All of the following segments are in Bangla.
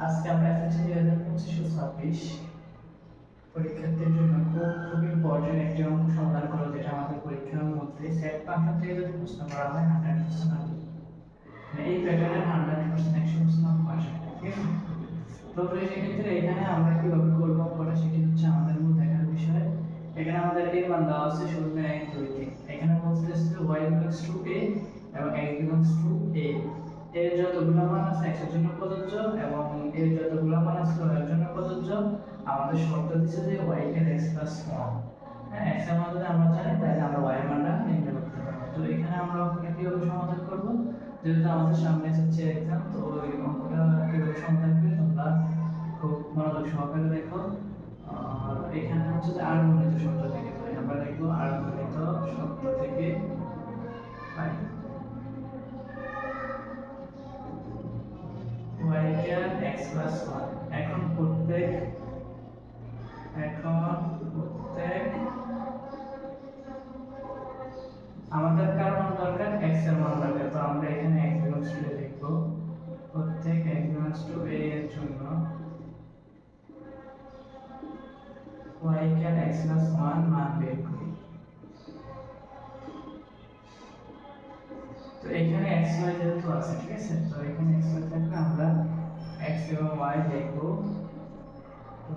আজকে আমরা এসেছি 2025-26 পরীক্ষার্থীর জন্য খুব ইম্পর্টেন্ট একটি অঙ্ক সমাধান করো, যেটা আমাদের পরীক্ষার মধ্যে সেট ফাংশন থেকে যদি প্রশ্ন করা হয় 100% হবে। মানে এই প্যাটার্নের 100% 100% অঙ্ক আসে, ঠিক আছে? তো সেক্ষেত্রে এখানে আমরা কিভাবে করবো অঙ্কটা সেটি হচ্ছে আমাদের মূল দেখার বিষয়। এখানে আমাদের এর মান দেওয়া আছে 0 1 2 3। এখানে বলতেছে যে y belongs to a এবং x belongs to a। এর যতগুলো মান আছে x এর জন্য প্রযোজ্য এবং এর যতগুলো মান আছে y এর জন্য প্রযোজ্য। আমাদের শর্ত দিচ্ছে যে y এর x plus 1। হ্যাঁ, x এর মান যদি আমরা জানি তাহলে আমরা y এর মানটা নির্ণয় করতে পারবো। তো এখানে আমরা অঙ্কটা কিভাবে সমাধান করব, যেহেতু আমাদের সামনে হচ্ছে एग्जाम, তো এই অঙ্কটা কিভাবে সমাধান করব তোমরা খুব মনোযোগ সহকারে দেখো। আর এখানে হচ্ছে যে আরম্ভনীত শর্ত থেকে পাই, আমরা দেখব আরম্ভনীত শর্ত থেকে পাই y এর x plus 1। এখন প্রত্যেক আমাদের কার মান দরকার, x এর মান দরকার। তো আমরা এখানে x belongs to a লিখব। প্রত্যেক x belongs to a এর জন্য y এর x plus 1 মান বের করি। তো এখানে x y যেহেতু আছে, ঠিক আছে, তো এখানে x y থাকলে আমরা x এবং y লিখব। তো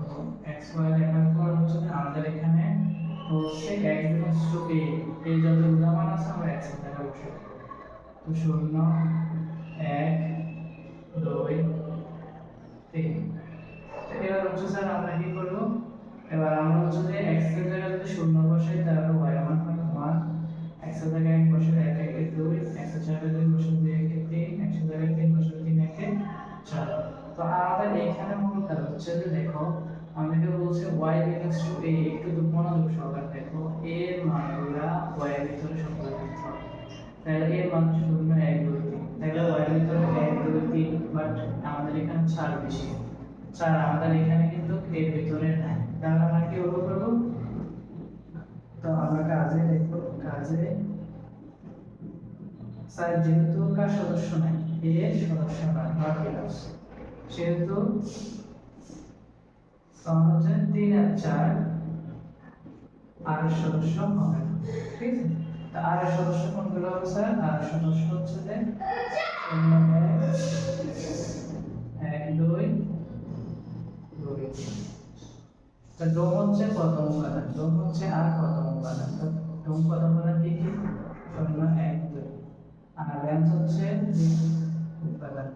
x y লেখার পর হচ্ছে আমাদের এখানে বলছে x belongs to a, এই যতগুলো মান আছে আমরা x এর জায়গায় বসাবো। তো 0 1 2 3। তো এবার হচ্ছে স্যার আমরা কি করব, এবার আমরা হচ্ছে যে x এর জায়গায় যদি 0 বসাই তাহলে y এর মান হবে 1, x এর জায়গায় 1 বসালে 1 1 2, x এর জায়গায় 2 বসালে 2 1 3, x এর জায়গায় 3 বসালে 3 1 4। তো আমাদের এইখানে মূল কাজ হচ্ছে যে দেখো আমাদেরকে বলছে y belongs to a, একটু মনোযোগ সহকারে দেখো, a এর মানগুলা y এর ভিতরে সংখ্যা লিখতে হবে। তাহলে এর মান 0 1 2 3, তাহলে y এর ভিতরে 1 2 3, বাট আমাদের এখানে 4 বেশি, 4 আমাদের এখানে কিন্তু এর ভিতরে নাই। তাহলে আমরা কি করব, তো আমরা কাজে দেখো, কাজে স্যার যেহেতু কার সদস্য নাই, a এর সদস্য নাই, নট বিলংস, সেহেতু সমান হচ্ছে 3 আর 4 আর সদস্য হবে না, ঠিক আছে? তো আর সদস্য কোনগুলো হবে স্যার, আর সদস্য হচ্ছে যে 1 2 2। তো ডোম হচ্ছে প্রথম উপাদান, ডোম হচ্ছে আর প্রথম উপাদান। তো ডোম প্রথম উপাদান কি কি, 0 1 2, আর রেঞ্জ হচ্ছে উপাদান